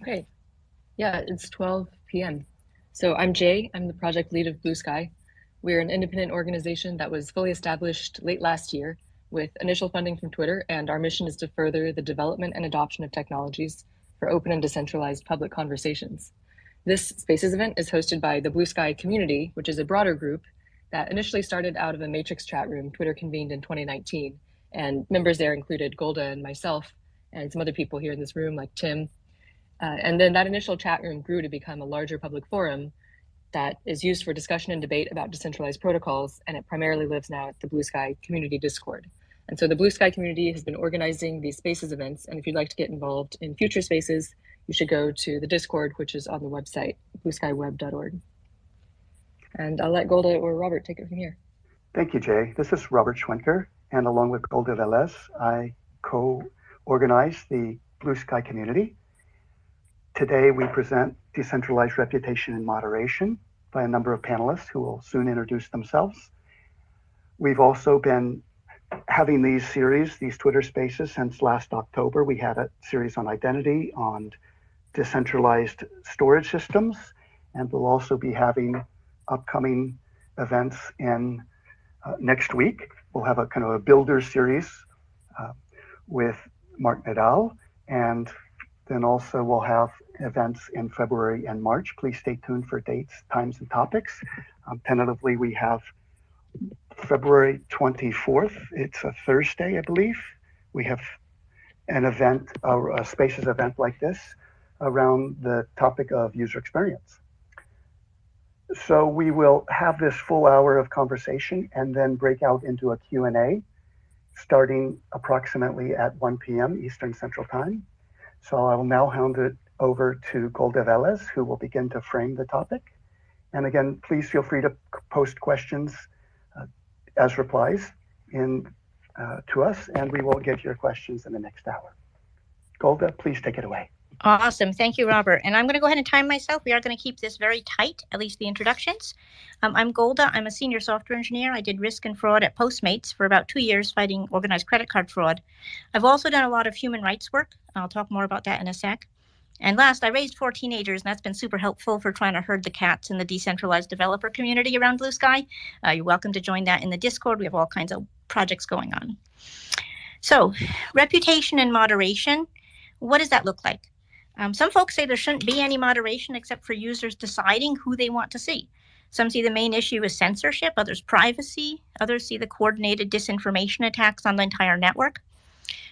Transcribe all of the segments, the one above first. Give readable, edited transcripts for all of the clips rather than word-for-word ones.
Okay, yeah, it's 12 p.m. So I'm Jay, I'm the project lead of Bluesky. We're an independent organization that was fully established late last year with initial funding from Twitter, and our mission is to further the development and adoption of technologies for open and decentralized public conversations. This Spaces event is hosted by the Bluesky community, which is a broader group that initially started out of a Matrix chat room Twitter convened in 2019, and members there included Golda and myself, and some other people here in this room like Tim. And then that initial chat room grew to become a larger public forum that is used for discussion and debate about decentralized protocols, and it primarily lives now at the Bluesky community Discord. And so the Bluesky community has been organizing these Spaces events, and if you'd like to get involved in future Spaces, you should go to the Discord, which is on the website, blueskyweb.org. And I'll let Golda or Robert take it from here. Thank you, Jay. This is Robert Schwenker, and along with Golda Velez, I co-organize the Bluesky community. Today, we present Decentralized Reputation and Moderation by a number of panelists who will soon introduce themselves. We've also been having these series, these Twitter Spaces, since last October. We had a series on identity, on decentralized storage systems, and we'll also be having upcoming events in next week. We'll have a kind of a builder series with Mark Nadal, and then also we'll have events in February and March. Please stay tuned for dates, times, and topics. Tentatively, we have February 24th. It's a Thursday, I believe. We have an event, a Spaces event like this around the topic of user experience. So we will have this full hour of conversation and then break out into a Q&A starting approximately at 1 p.m. Eastern Central Time. So I will now hand it over to Golda Velez, who will begin to frame the topic. And again, please feel free to post questions as replies to us, and we will get your questions in the next hour. Golda, please take it away. Awesome. Thank you, Robert. And I'm going to go ahead and time myself. We are going to keep this very tight, at least the introductions. I'm Golda. I'm a senior software engineer. I did risk and fraud at Postmates for about 2 years fighting organized credit card fraud. I've also done a lot of human rights work. I'll talk more about that in a sec. And last, I raised 4 teenagers, and that's been super helpful for trying to herd the cats in the decentralized developer community around Bluesky. You're welcome to join that in the Discord. We have all kinds of projects going on. So, reputation and moderation, what does that look like? Some folks say there shouldn't be any moderation except for users deciding who they want to see. Some see the main issue is censorship, others privacy, others see the coordinated disinformation attacks on the entire network.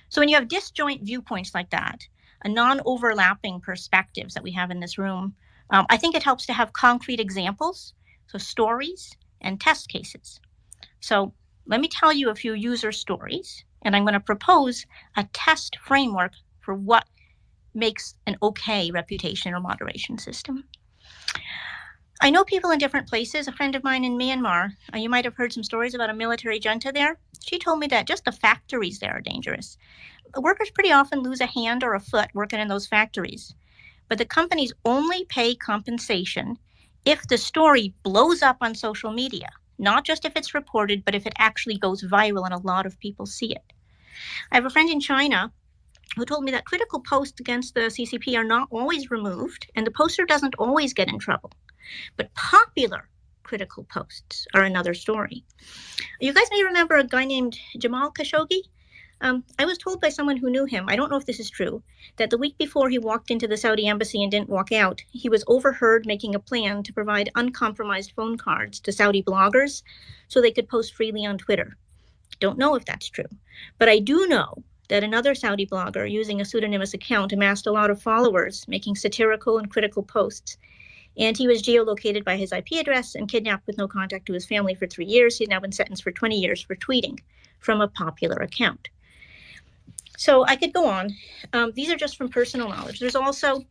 So when you have disjoint viewpoints like that, a non-overlapping perspectives that we have in this room, I think it helps to have concrete examples, so stories and test cases. So let me tell you a few user stories, and I'm going to propose a test framework for what makes an okay reputation or moderation system. I know people in different places. A friend of mine in Myanmar, you might have heard some stories about a military junta there. She told me that just the factories there are dangerous. The workers pretty often lose a hand or a foot working in those factories. But the companies only pay compensation if the story blows up on social media, not just if it's reported, but if it actually goes viral and a lot of people see it. I have a friend in China who told me that critical posts against the CCP are not always removed, and the poster doesn't always get in trouble. But popular critical posts are another story. You guys may remember a guy named Jamal Khashoggi. I was told by someone who knew him, I don't know if this is true, that the week before he walked into the Saudi embassy and didn't walk out, he was overheard making a plan to provide uncompromised phone cards to Saudi bloggers so they could post freely on Twitter. Don't know if that's true, but I do know that another Saudi blogger using a pseudonymous account amassed a lot of followers, making satirical and critical posts. And he was geolocated by his IP address and kidnapped with no contact to his family for 3 years. He's now been sentenced for 20 years for tweeting from a popular account. So I could go on. These are just from personal knowledge. There's also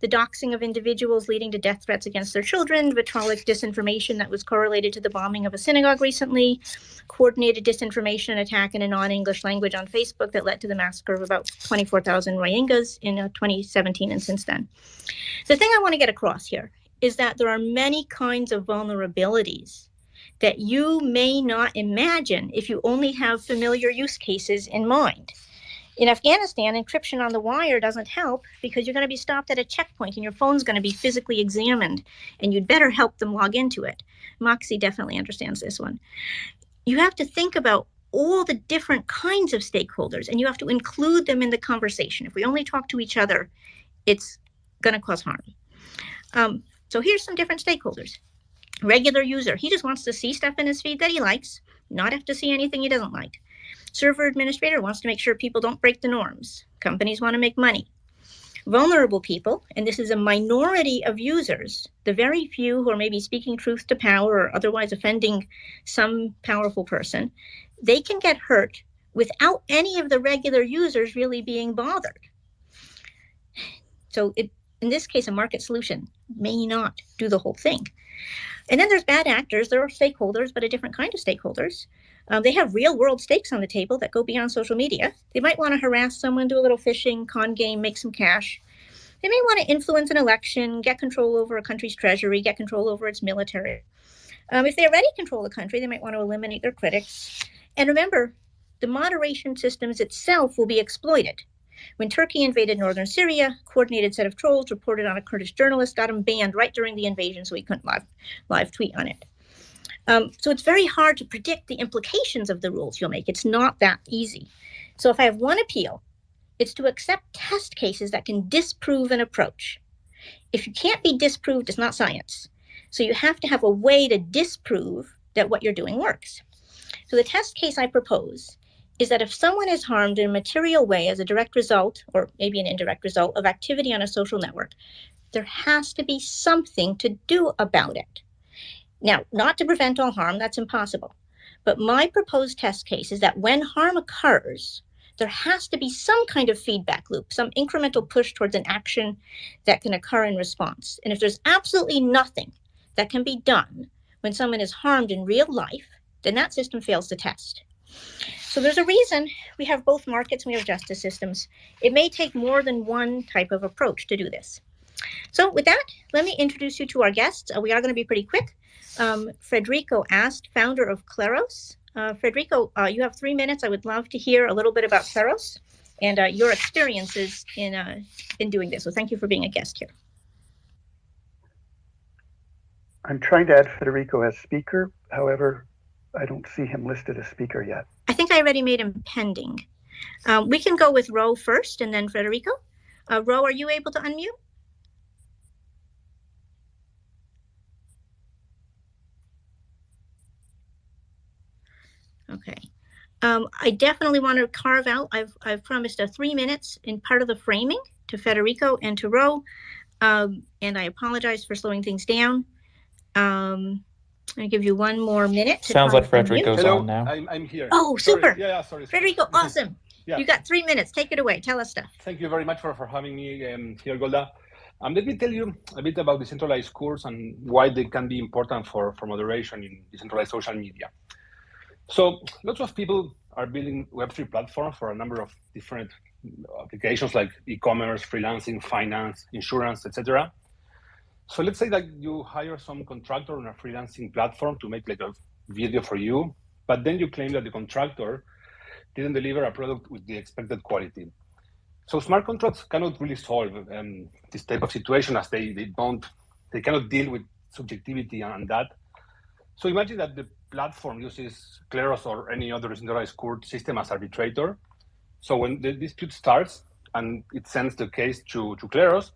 the doxing of individuals leading to death threats against their children, vitriolic disinformation that was correlated to the bombing of a synagogue recently, coordinated disinformation attack in a non-English language on Facebook that led to the massacre of about 24,000 Rohingyas in 2017 and since then. The thing I want to get across here is that there are many kinds of vulnerabilities that you may not imagine if you only have familiar use cases in mind. In Afghanistan, encryption on the wire doesn't help because you're going to be stopped at a checkpoint and your phone's going to be physically examined, and you'd better help them log into it. Moxie definitely understands this one. You have to think about all the different kinds of stakeholders, and you have to include them in the conversation. If we only talk to each other, it's going to cause harm. So here's some different stakeholders. Regular user, he just wants to see stuff in his feed that he likes, not have to see anything he doesn't like. Server administrator wants to make sure people don't break the norms. Companies want to make money. Vulnerable people, and this is a minority of users, the very few who are maybe speaking truth to power or otherwise offending some powerful person, they can get hurt without any of the regular users really being bothered. So in this case, a market solution may not do the whole thing. And then there's bad actors. There are stakeholders, but a different kind of stakeholders. They have real world stakes on the table that go beyond social media. They might want to harass someone, do a little phishing, con game, make some cash. They may want to influence an election, get control over a country's treasury, get control over its military. If they already control the country, they might want to eliminate their critics. And remember, the moderation systems itself will be exploited. When Turkey invaded northern Syria, a coordinated set of trolls reported on a Kurdish journalist, got him banned right during the invasion, so he couldn't live tweet on it. So it's very hard to predict the implications of the rules you'll make. It's not that easy. So if I have one appeal, it's to accept test cases that can disprove an approach. If you can't be disproved, it's not science. So you have to have a way to disprove that what you're doing works. So the test case I propose is that if someone is harmed in a material way as a direct result, or maybe an indirect result, of activity on a social network, there has to be something to do about it. Now, not to prevent all harm, that's impossible. But my proposed test case is that when harm occurs, there has to be some kind of feedback loop, some incremental push towards an action that can occur in response. And if there's absolutely nothing that can be done when someone is harmed in real life, then that system fails to test. So there's a reason we have both markets and we have justice systems. It may take more than one type of approach to do this. So with that, let me introduce you to our guests. We are going to be pretty quick. Federico Ast, founder of Kleros. Federico, you have 3 minutes. I would love to hear a little bit about Kleros and your experiences in doing this. So thank you for being a guest here. I'm trying to add Federico as speaker. However, I don't see him listed as speaker yet. I think I already made him pending. We can go with Ro first and then Federico. Ro, are you able to unmute? Okay. I definitely want to carve out, I've promised 3 minutes in part of the framing to Federico and to Ro, and I apologize for slowing things down. I'll give you 1 more minute. Sounds like Federico's on now. I'm here. Oh, super. Sorry. Sorry. Federico, awesome. Yeah. You got 3 minutes. Take it away. Tell us stuff. Thank you very much for having me here, Golda. Let me tell you a bit about decentralized cores and why they can be important for moderation in decentralized social media. So lots of people are building Web3 platforms for a number of different applications like e-commerce, freelancing, finance, insurance, etc. So let's say that you hire some contractor on a freelancing platform to make like a video for you, but then you claim that the contractor didn't deliver a product with the expected quality. So smart contracts cannot really solve this type of situation, as they cannot deal with subjectivity and that. So imagine that the platform uses Kleros or any other decentralized court system as arbitrator. So when the dispute starts and it sends the case to Kleros,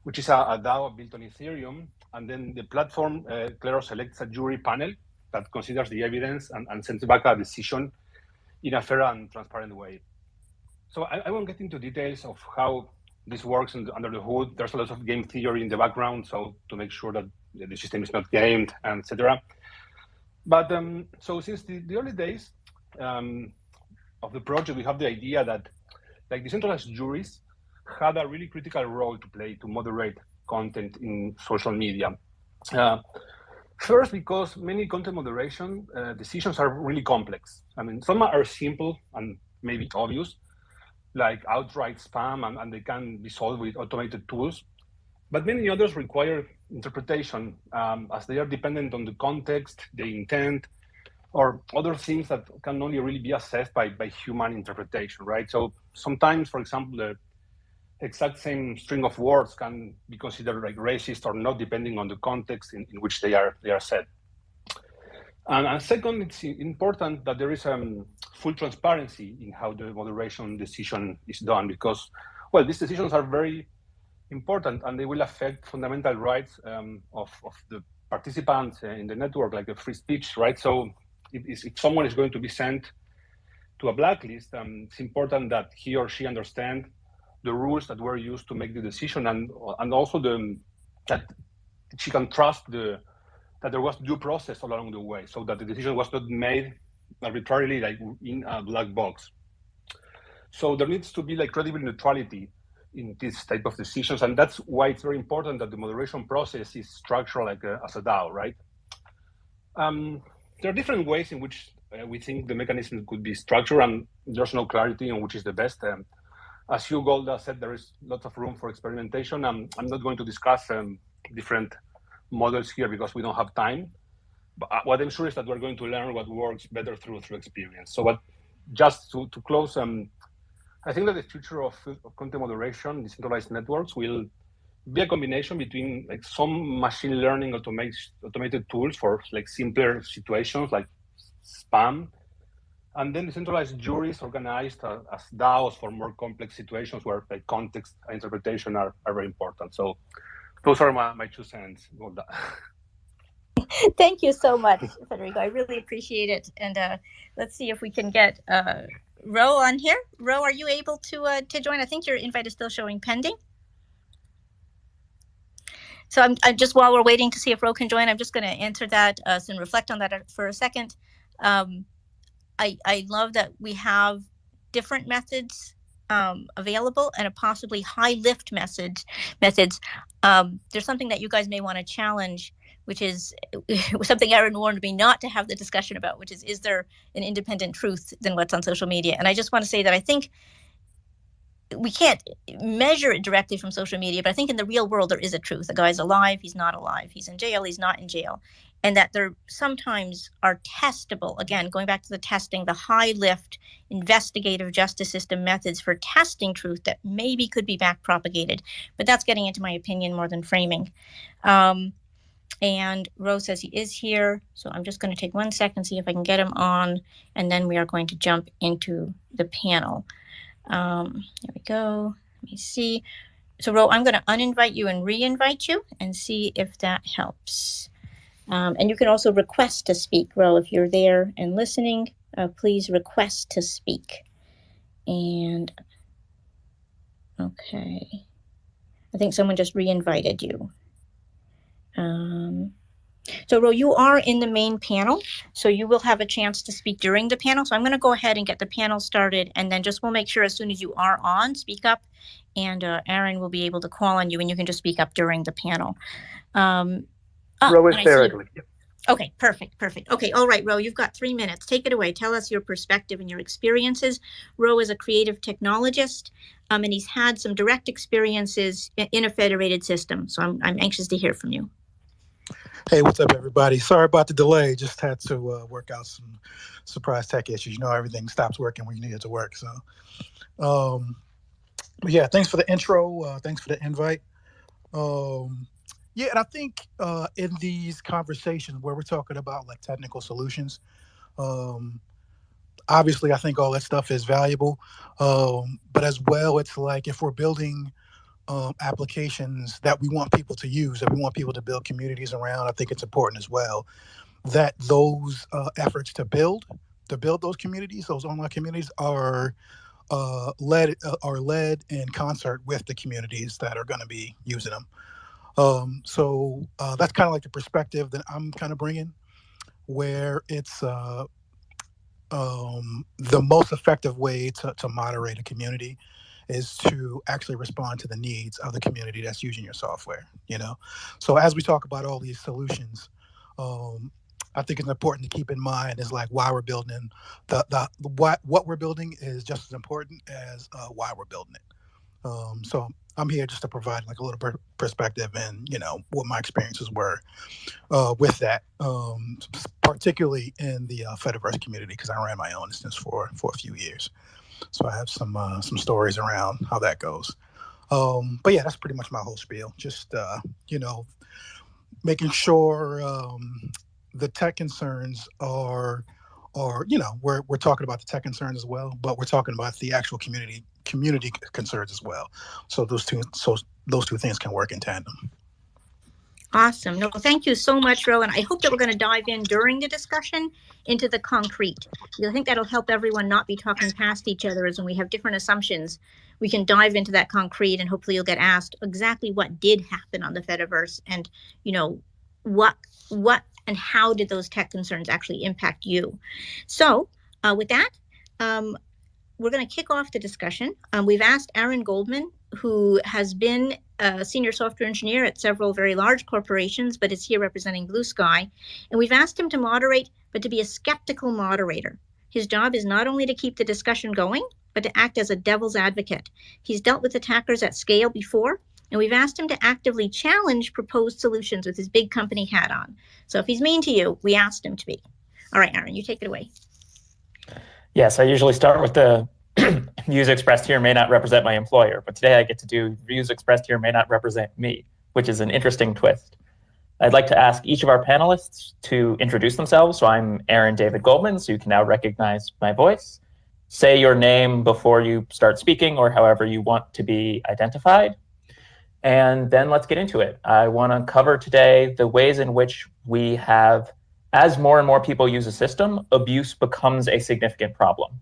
which is a DAO built on Ethereum, and then the platform, Kleros selects a jury panel that considers the evidence and sends back a decision in a fair and transparent way. So I won't get into details of how this works under the hood. There's a lot of game theory in the background, so to make sure that the system is not gamed, etc. But so since the early days of the project, we have the idea that like decentralized juries had a really critical role to play to moderate content in social media. First, because many content moderation decisions are really complex. I mean, some are simple and maybe obvious, like outright spam, and they can be solved with automated tools. But many others require interpretation as they are dependent on the context, the intent, or other things that can only really be assessed by human interpretation, right? So sometimes, for example, the exact same string of words can be considered like racist or not, depending on the context in which they are said. And second, it's important that there is full transparency in how the moderation decision is done, because, well, these decisions are very important and they will affect fundamental rights of the participants in the network, like the free speech, right? So if someone is going to be sent to a blacklist, it's important that he or she understand the rules that were used to make the decision, and also that she can trust that there was due process along the way, so that the decision was not made arbitrarily, like in a black box. So there needs to be like credible neutrality in this type of decisions, and that's why it's very important that the moderation process is structured like as a DAO, right? There are different ways in which we think the mechanism could be structured, and there's no clarity on which is the best. As you, Golda, said, there is lots of room for experimentation. I'm not going to discuss different models here because we don't have time. But what I'm sure is that we're going to learn what works better through experience. So just to close, I think that the future of content moderation, decentralized networks, will be a combination between like some machine learning automated tools for like simpler situations like spam, and then decentralized juries organized as DAOs for more complex situations where like context and interpretation are very important. So those are my 2 cents. Thank you so much, Federico. I really appreciate it. And let's see if we can get Ro on here. Ro, are you able to join? I think your invite is still showing pending. So I'm just, while we're waiting to see if Ro can join, I'm just going to answer that and reflect on that for a second. I love that we have different methods available and a possibly high lift methods. There's something that you guys may want to challenge, which is something Aaron warned me not to have the discussion about, which is there an independent truth than what's on social media? And I just want to say that I think we can't measure it directly from social media, but I think in the real world, there is a truth. The guy's alive, he's not alive. He's in jail, he's not in jail. And that there sometimes are testable, again, going back to the testing, the high lift investigative justice system methods for testing truth that maybe could be back propagated. But that's getting into my opinion more than framing. And Rose says he is here. So I'm just going to take 1 second, see if I can get him on, and then we are going to jump into the panel. There we go. Let me see. So Ro, I'm going to uninvite you and re-invite you and see if that helps. And you can also request to speak, Ro, if you're there and listening, please request to speak. And okay, I think someone just re-invited you. So Ro, you are in the main panel, so you will have a chance to speak during the panel. So I'm going to go ahead and get the panel started, and then just we'll make sure as soon as you are on, speak up, and Aaron will be able to call on you, and you can just speak up during the panel. Ro is there, I believe. Okay, perfect. Okay, all right, Ro, you've got 3 minutes. Take it away. Tell us your perspective and your experiences. Ro is a creative technologist, and he's had some direct experiences in a federated system. So I'm anxious to hear from you. Hey, what's up, everybody? Sorry about the delay. Just had to work out some surprise tech issues. You know, everything stops working when you need it to work. So, but yeah, thanks for the intro. Thanks for the invite. Yeah, and I think in these conversations where we're talking about like technical solutions, obviously I think all that stuff is valuable. But as well, it's like if we're building applications that we want people to use, that we want people to build communities around, I think it's important as well that those efforts to build those communities, those online communities, are led in concert with the communities that are going to be using them. So that's kind of like the perspective that I'm kind of bringing, where it's the most effective way to moderate a community is to actually respond to the needs of the community that's using your software, you know? So as we talk about all these solutions, I think it's important to keep in mind is like why we're building what we're building is just as important as why we're building it. So I'm here just to provide like a little perspective and, what my experiences were with that, particularly in the Fediverse community, because I ran my own instance for a few years. So I have some stories around how that goes. But yeah, that's pretty much my whole spiel. Just, making sure the tech concerns are, we're talking about the tech concerns as well, but we're talking about the actual community concerns as well. So those two things can work in tandem. Awesome. No, thank you so much, Roland. I hope that we're going to dive in during the discussion into the concrete. I think that'll help everyone not be talking past each other, as when we have different assumptions, we can dive into that concrete, and hopefully you'll get asked exactly what did happen on the Fediverse, and what and how did those tech concerns actually impact you. So with that, we're going to kick off the discussion. We've asked André Goldman, who has been a senior software engineer at several very large corporations, but is here representing Bluesky. And we've asked him to moderate, but to be a skeptical moderator. His job is not only to keep the discussion going, but to act as a devil's advocate. He's dealt with attackers at scale before, and we've asked him to actively challenge proposed solutions with his big company hat on. So if he's mean to you, we asked him to be. All right, André, you take it away. Yes, I usually start with the views expressed here may not represent my employer, but today I get to do views expressed here may not represent me, which is an interesting twist. I'd like to ask each of our panelists to introduce themselves. So I'm Aaron David Goldman, so you can now recognize my voice. Say your name before you start speaking, or however you want to be identified. And then let's get into it. I want to cover today the ways in which we have, as more and more people use a system, abuse becomes a significant problem.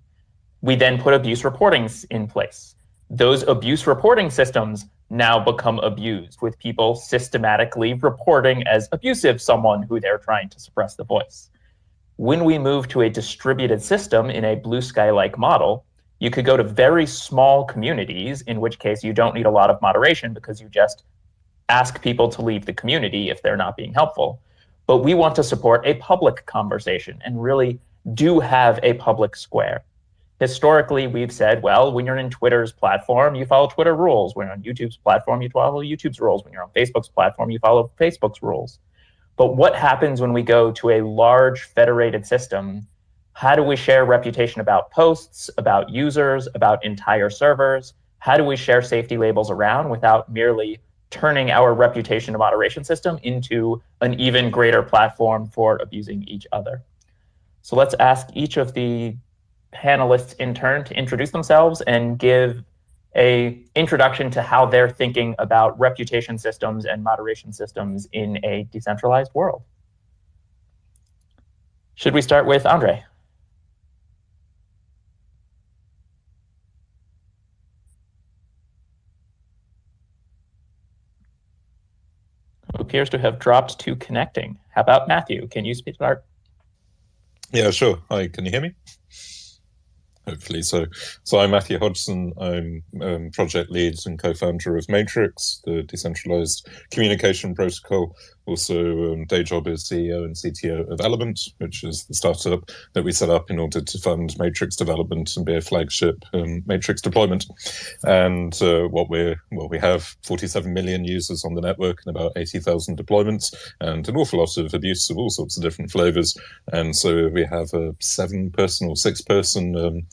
We then put abuse reportings in place. Those abuse reporting systems now become abused, with people systematically reporting as abusive someone who they're trying to suppress the voice. When we move to a distributed system in a Bluesky-like model, you could go to very small communities, in which case you don't need a lot of moderation because you just ask people to leave the community if they're not being helpful. But we want to support a public conversation and really do have a public square. Historically, we've said, well, when you're in Twitter's platform, you follow Twitter rules. When you're on YouTube's platform, you follow YouTube's rules. When you're on Facebook's platform, you follow Facebook's rules. But what happens when we go to a large federated system? How do we share reputation about posts, about users, about entire servers? How do we share safety labels around without merely turning our reputation and moderation system into an even greater platform for abusing each other? So let's ask each of the panelists in turn to introduce themselves and give an introduction to how they're thinking about reputation systems and moderation systems in a decentralized world. Should we start with André? Who appears to have dropped to connecting. How about Matthew? Can you start? Yeah, sure. Hi, can you hear me? Hopefully so. So I'm Matthew Hodgson. I'm project lead and co-founder of Matrix, the decentralized communication protocol. Also, day job is CEO and CTO of Element, which is the startup that we set up in order to fund Matrix development and be a flagship Matrix deployment. And what we have 47 million users on the network and about 80,000 deployments, and an awful lot of abuse of all sorts of different flavors. And so we have a 7-person or 6-person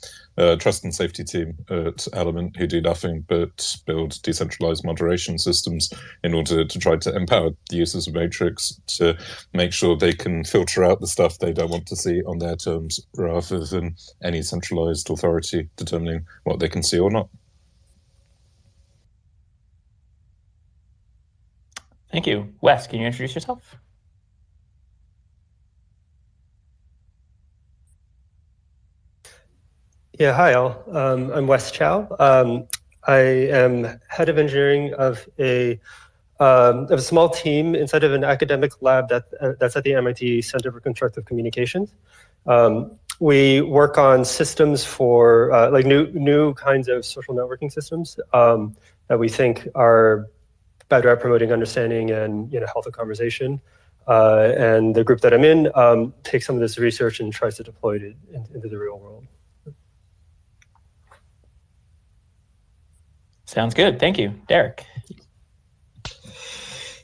trust and safety team at Element who do nothing but build decentralized moderation systems in order to try to empower the users of Matrix to make sure they can filter out the stuff they don't want to see on their terms, rather than any centralized authority determining what they can see or not. Thank you. Wes, can you introduce yourself? Yeah, hi all. I'm Wes Chao. I am head of engineering of a small team inside of an academic lab that's at the MIT Center for Constructive Communications. We work on systems for like new kinds of social networking systems that we think are better at promoting understanding and healthy conversation. And the group that I'm in takes some of this research and tries to deploy it into the real world. Sounds good. Thank you. Derek.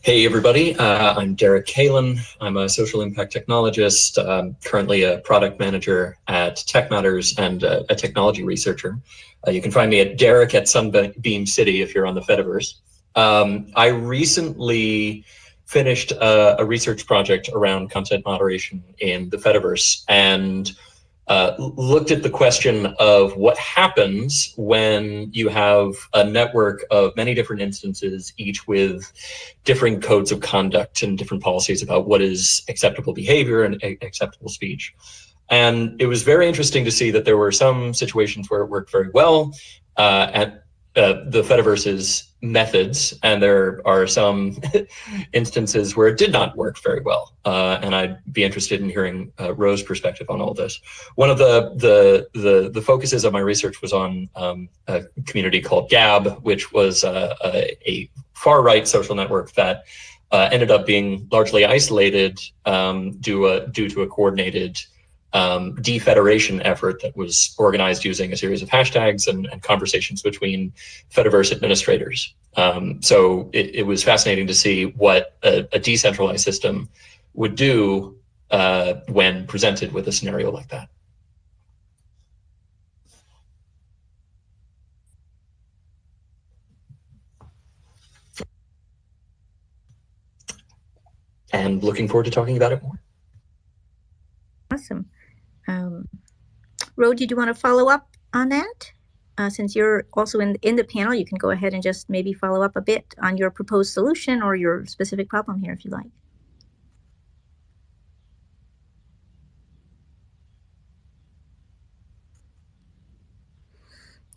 Hey, everybody. I'm Derek Caelin. I'm a social impact technologist, currently a product manager at Tech Matters and a technology researcher. You can find me at Derek at Sunbeam City if you're on the Fediverse. I recently finished a research project around content moderation in the Fediverse and looked at the question of what happens when you have a network of many different instances, each with different codes of conduct and different policies about what is acceptable behavior and acceptable speech. And it was very interesting to see that there were some situations where it worked very well at the Fediverse's methods, and there are some instances where it did not work very well. And I'd be interested in hearing Rose's perspective on all this. One of the focuses of my research was on a community called Gab, which was a far-right social network that ended up being largely isolated due to a coordinated defederation effort that was organized using a series of hashtags and conversations between Fediverse administrators. So it was fascinating to see what a decentralized system would do when presented with a scenario like that. And looking forward to talking about it more. Awesome. Ro, did you want to follow up on that? Since you're also in the panel, you can go ahead and just maybe follow up a bit on your proposed solution or your specific problem here if you like.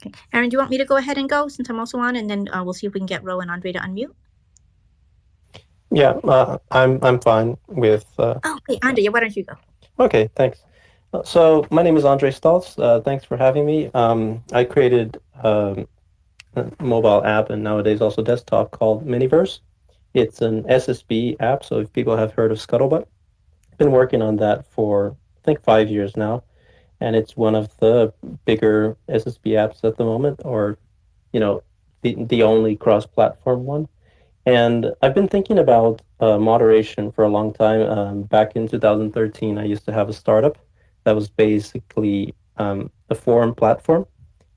Okay. Aaron, do you want me to go ahead and go since I'm also on, and then we'll see if we can get Ro and Andre to unmute? Yeah, I'm fine with. Oh, okay, Andre, why don't you go? Okay, thanks. So my name is Andre Stoltz. Thanks for having me. I created a mobile app and nowadays also desktop called Miniverse. It's an SSB app, so if people have heard of Scuttlebutt, I've been working on that for I think 5 years now, and it's one of the bigger SSB apps at the moment, or the only cross-platform one. And I've been thinking about moderation for a long time. Back in 2013, I used to have a startup that was basically a forum platform,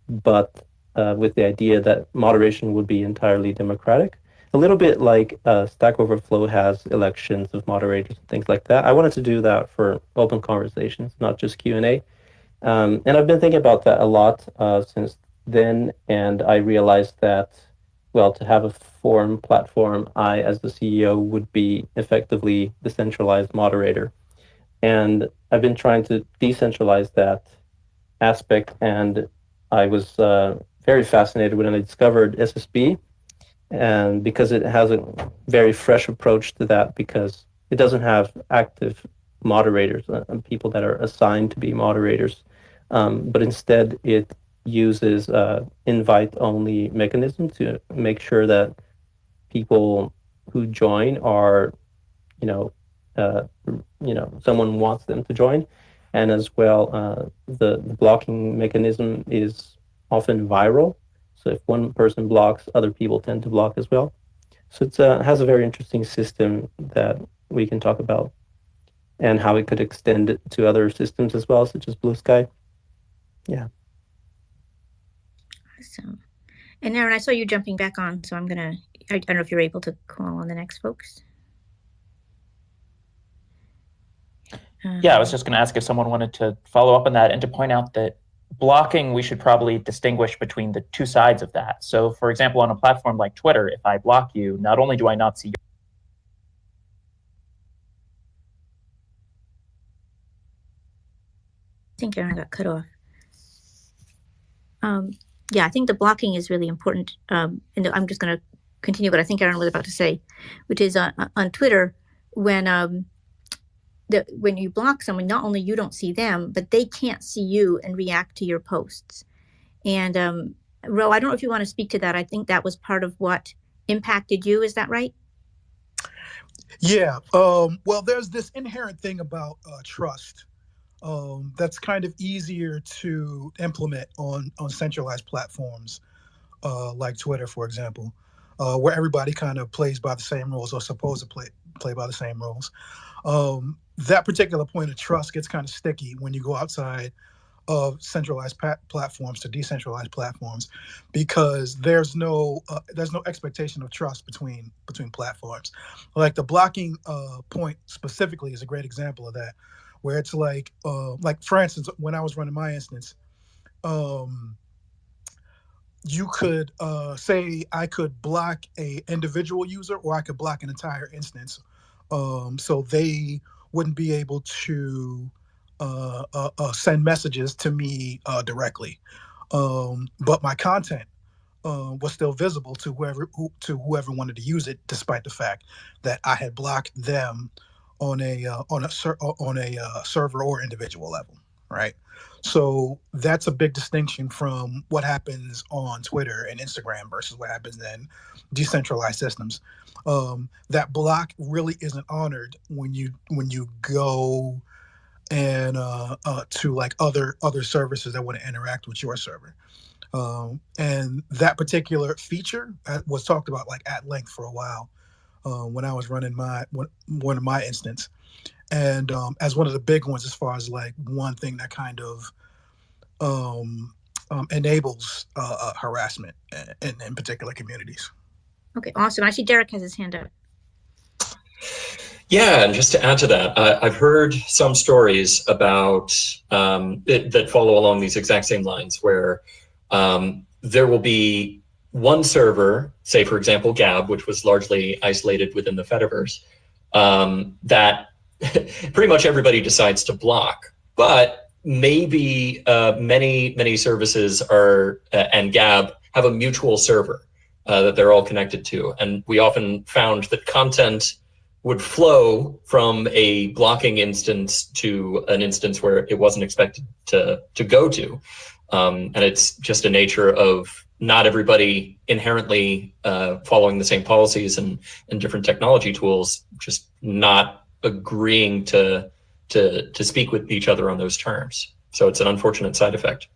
but with the idea that moderation would be entirely democratic. A little bit like Stack Overflow has elections of moderators and things like that. I wanted to do that for open conversations, not just Q&A. And I've been thinking about that a lot since then, and I realized that, well, to have a forum platform, I, as the CEO, would be effectively the centralized moderator. And I've been trying to decentralize that aspect, and I was very fascinated when I discovered SSB, and because it has a very fresh approach to that, because it doesn't have active moderators and people that are assigned to be moderators, but instead it uses invite-only mechanism to make sure that people who join are, someone wants them to join, and as well, the blocking mechanism is often viral. So if one person blocks, other people tend to block as well. So it has a very interesting system that we can talk about, and how it could extend it to other systems as well, such as Bluesky. Yeah. Awesome. And Aaron, I saw you jumping back on, so I don't know if you're able to call on the next folks. Yeah, I was just going to ask if someone wanted to follow up on that and to point out that blocking, we should probably distinguish between the two sides of that. So, for example, on a platform like Twitter, if I block you, not only do I not see I think Aaron got cut off. Yeah, I think the blocking is really important. And I'm just going to continue what I think Aaron was about to say, which is on Twitter, when you block someone, not only you don't see them, but they can't see you and react to your posts. And Ro, I don't know if you want to speak to that. I think that was part of what impacted you. Is that right? Yeah. Well, there's this inherent thing about trust that's kind of easier to implement on centralized platforms. like Twitter, for example, where everybody kind of plays by the same rules or supposed to play by the same rules. That particular point of trust gets kind of sticky when you go outside of centralized platforms to decentralized platforms, because there's no expectation of trust between platforms. Like the blocking point specifically is a great example of that, where it's like for instance, when I was running my instance, you could say I could block a individual user, or I could block an entire instance, so they wouldn't be able to send messages to me directly, but my content was still visible to whoever wanted to use it, despite the fact that I had blocked them on a server or individual level, right? So that's a big distinction from what happens on Twitter and Instagram versus what happens in decentralized systems. That block really isn't honored when you go and to like other services that want to interact with your server. And that particular feature was talked about like at length for a while when I was running one of my instance, and as one of the big ones, as far as like one thing that kind of enables harassment in particular communities. Okay, awesome. I see Derek has his hand up. Yeah, and just to add to that, I've heard some stories about that follow along these exact same lines, where there will be one server, say for example Gab, which was largely isolated within the Fediverse, that pretty much everybody decides to block, but maybe many services are and Gab have a mutual server that they're all connected to, and we often found that content would flow from a blocking instance to an instance where it wasn't expected to go to. And it's just a nature of not everybody inherently following the same policies and different technology tools, just not agreeing to speak with each other on those terms. So it's an unfortunate side effect.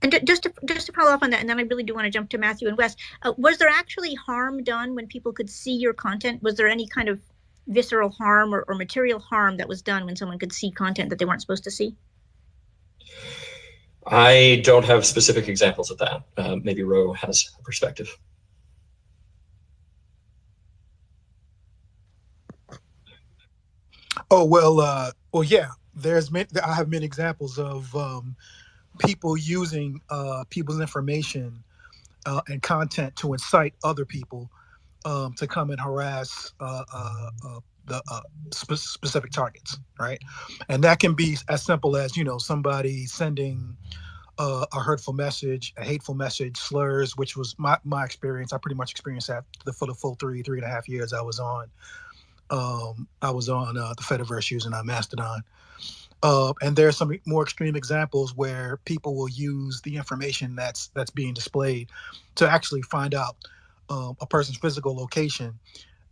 And just to follow up on that, and then I really do want to jump to Matthew and Wes. Was there actually harm done when people could see your content? Was there any kind of visceral harm or material harm that was done when someone could see content that they weren't supposed to see? I don't have specific examples of that. Maybe Ro has a perspective. Oh, well, yeah. I have many examples of people using people's information and content to incite other people to come and harass the specific targets, right? And that can be as simple as, somebody sending a hurtful message, a hateful message, slurs, which was my experience. I pretty much experienced that for the full 3.5 years I was on. The Fediverse using Mastodon. And there are some more extreme examples where people will use the information that's being displayed to actually find out a person's physical location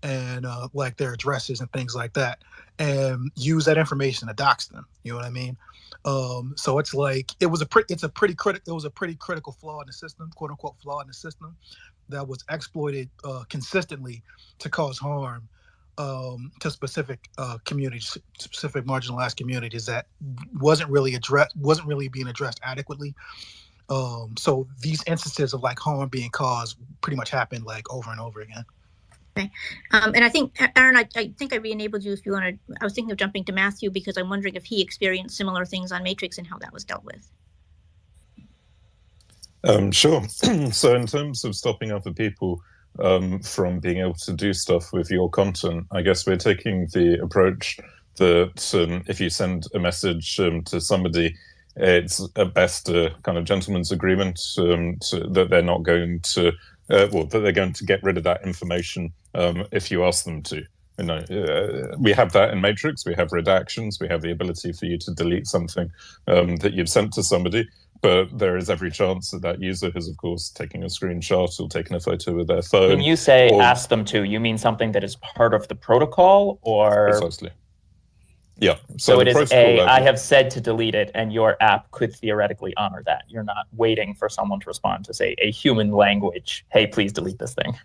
and like their addresses and things like that, and use that information to dox them. You know what I mean? So it's like it was a pretty critical flaw in the system, quote unquote flaw in the system, that was exploited consistently to cause harm to specific communities, specific marginalized communities that wasn't really being addressed adequately. So these instances of like harm being caused pretty much happened like over and over again. Okay, and I think Aaron, I think I re-enabled you if you wanted. I was thinking of jumping to Matthew because I'm wondering if he experienced similar things on Matrix and how that was dealt with. Sure. So in terms of stopping other people from being able to do stuff with your content, I guess we're taking the approach that if you send a message to somebody, it's at best a kind of gentleman's agreement that they're not going to, that they're going to get rid of that information if you ask them to. We have that in Matrix. We have redactions. We have the ability for you to delete something that you've sent to somebody. But there is every chance that user has, of course, taken a screenshot or taken a photo with their phone. When you say ask them to, you mean something that is part of the protocol, or? Precisely. Yeah. So it is level, I have said to delete it, and your app could theoretically honor that. You're not waiting for someone to respond to, say, a human language, hey, please delete this thing.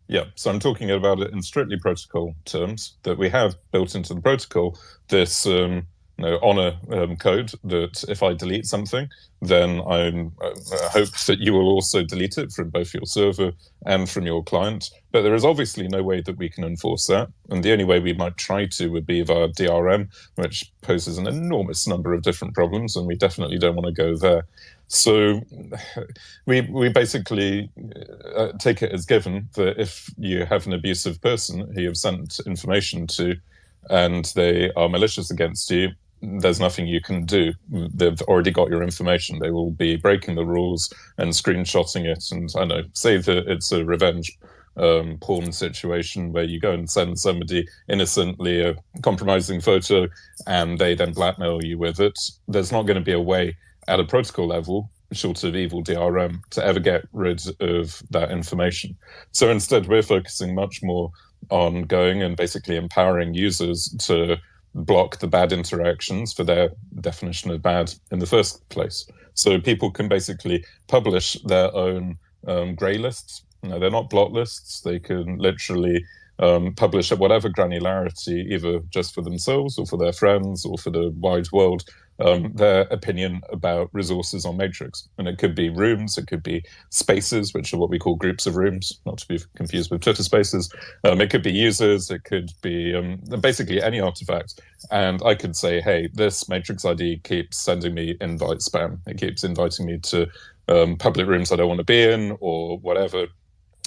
Yeah, so I'm talking about it in strictly protocol terms, that we have built into the protocol this honor code that if I delete something, then I hope that you will also delete it from both your server and from your client. But there is obviously no way that we can enforce that. And the only way we might try to would be via DRM, which poses an enormous number of different problems, and we definitely don't want to go there. So we basically take it as given that if you have an abusive person who you've sent information to and they are malicious against you, there's nothing you can do. They've already got your information. They will be breaking the rules and screenshotting it. And I know, say that it's a revenge porn situation where you go and send somebody innocently a compromising photo and they then blackmail you with it. There's not going to be a way at a protocol level, short of evil DRM, to ever get rid of that information. So instead, we're focusing much more on going and basically empowering users to block the bad interactions for their definition of bad in the first place. So people can basically publish their own grey lists. No, they're not block lists. They can literally publish at whatever granularity, either just for themselves or for their friends or for the wide world, their opinion about resources on Matrix. And it could be rooms, it could be spaces, which are what we call groups of rooms, not to be confused with Twitter spaces. It could be users, it could be basically any artifact. And I could say, hey, this Matrix ID keeps sending me invite spam. It keeps inviting me to public rooms I don't want to be in or whatever.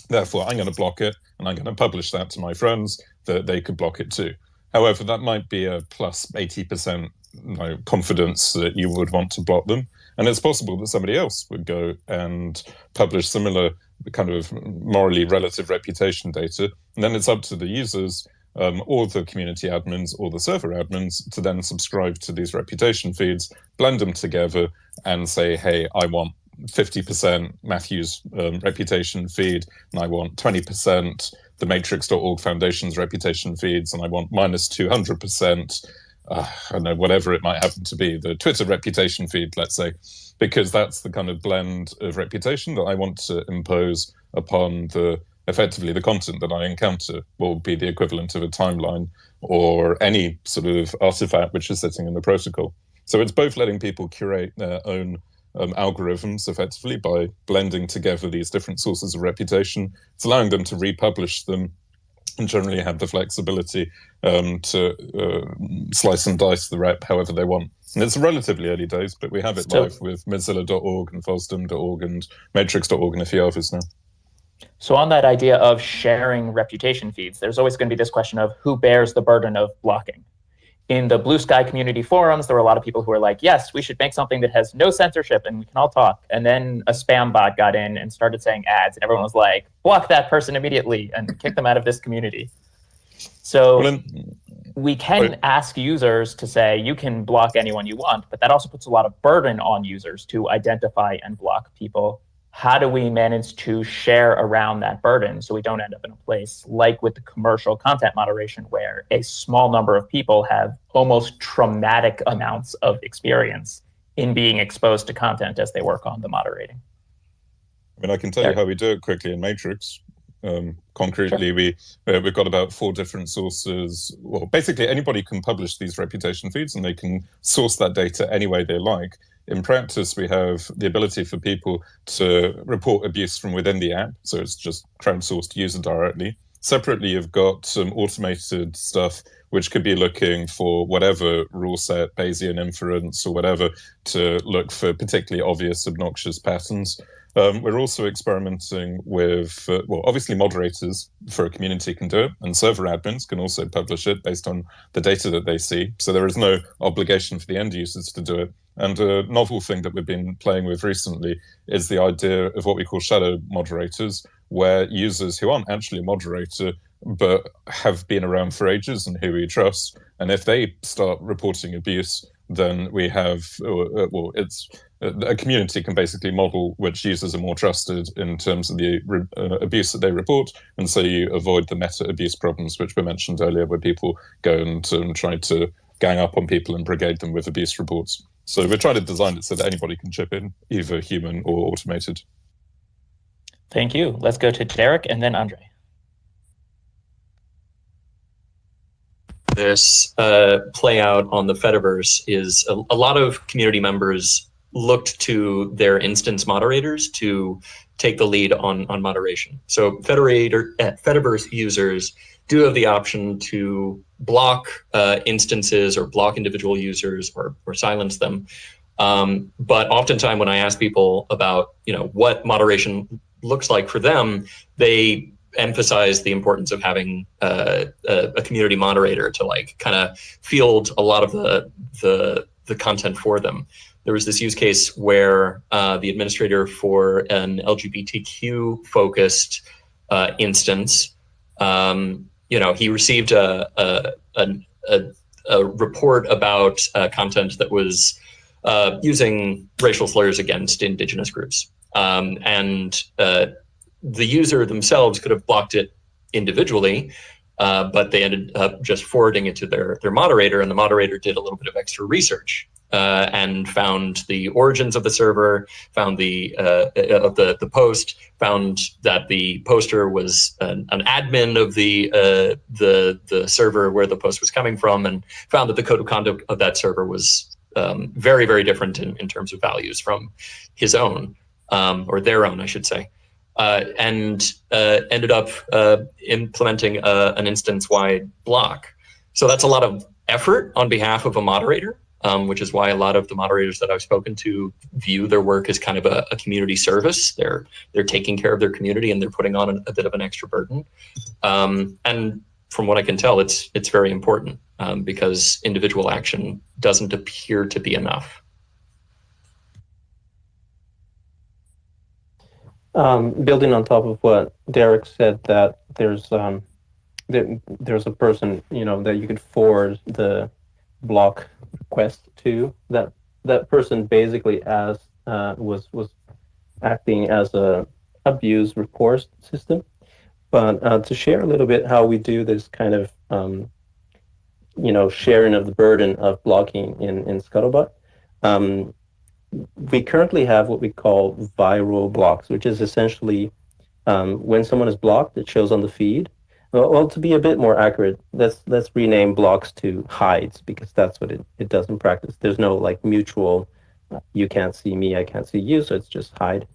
Therefore, I'm going to block it, and I'm going to publish that to my friends that they could block it too. However, that might be a plus 80% confidence that you would want to block them. And it's possible that somebody else would go and publish similar kind of morally relative reputation data. And then it's up to the users or the community admins or the server admins to then subscribe to these reputation feeds, blend them together and say, hey, I want 50% Matthew's reputation feed, and I want 20% the Matrix.org Foundation's reputation feeds, and I want minus 200%, I don't know, whatever it might happen to be, the Twitter reputation feed, let's say, because that's the kind of blend of reputation that I want to impose upon effectively the content that I encounter will be the equivalent of a timeline or any sort of artifact which is sitting in the protocol. So it's both letting people curate their own algorithms effectively by blending together these different sources of reputation. It's allowing them to republish them and generally have the flexibility to slice and dice the rep however they want. And it's relatively early days, but we have it live with Mozilla.org and Fosdem.org and Matrix.org and a few others now. So on that idea of sharing reputation feeds, there's always going to be this question of who bears the burden of blocking. In the Bluesky community forums, there were a lot of people who were like, yes, we should make something that has no censorship and we can all talk. And then a spam bot got in and started saying ads, and everyone was like, block that person immediately and kick them out of this community. So we can ask users to say, you can block anyone you want, but that also puts a lot of burden on users to identify and block people. How do we manage to share around that burden so we don't end up in a place like with the commercial content moderation where a small number of people have almost traumatic amounts of experience in being exposed to content as they work on the moderating? I mean, I can tell you how we do it quickly in Matrix. Concretely, we've got about 4 different sources. Well, basically, anybody can publish these reputation feeds and they can source that data any way they like. In practice, we have the ability for people to report abuse from within the app. So it's just crowdsourced user directly. Separately, you've got some automated stuff, which could be looking for whatever rule set, Bayesian inference or whatever, to look for particularly obvious, obnoxious patterns. We're also experimenting with, obviously moderators for a community can do it, and server admins can also publish it based on the data that they see. So there is no obligation for the end users to do it. And a novel thing that we've been playing with recently is the idea of what we call shadow moderators, where users who aren't actually a moderator but have been around for ages and who we trust, and if they start reporting abuse, then we have, it's a community can basically model which users are more trusted in terms of the abuse that they report, and so you avoid the meta abuse problems which were mentioned earlier, where people go and try to gang up on people and brigade them with abuse reports. So we're trying to design it so that anybody can chip in, either human or automated. Thank you. Let's go to Derek and then Andre. This play out on the Fediverse is a lot of community members looked to their instance moderators to take the lead on moderation. So Fediverse users do have the option to block instances or block individual users or silence them. But oftentimes when I ask people about what moderation looks like for them, they emphasize the importance of having a community moderator to kind of field a lot of the content for them. There was this use case where the administrator for an LGBTQ focused instance, he received a report about content that was using racial slurs against indigenous groups, and the user themselves could have blocked it individually, but they ended up just forwarding it to their moderator, and the moderator did a little bit of extra research and found the origins of the server, found the post, found that the poster was an admin of the server where the post was coming from, and found that the code of conduct of that server was very, very different in terms of values from his own, or their own, I should say. And ended up implementing an instance-wide block. So that's a lot of effort on behalf of a moderator, which is why a lot of the moderators that I've spoken to view their work as kind of a community service. They're taking care of their community and they're putting on a bit of an extra burden. And from what I can tell, it's very important because individual action doesn't appear to be enough. Building on top of what Derek said, that there's a person that you could forward the block request to. That person basically was acting as a abuse report system. But to share a little bit how we do this kind of sharing of the burden of blocking in Scuttlebutt. We currently have what we call viral blocks, which is essentially when someone is blocked, it shows on the feed. Well, to be a bit more accurate, let's rename blocks to hides, because that's what it does in practice. There's no mutual, you can't see me, I can't see you, so it's just hide.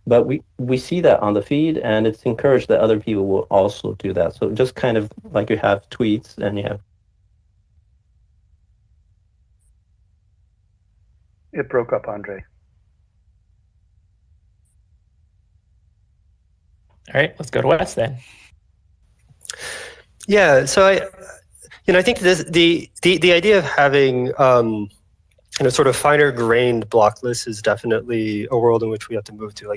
But we see that on the feed, and it's encouraged that other people will also do that. So just kind of like you have tweets and you have. It broke up, Andre. All right, let's go to Wes then. Yeah, so I think the idea of having sort of finer grained block lists is definitely a world in which we have to move to.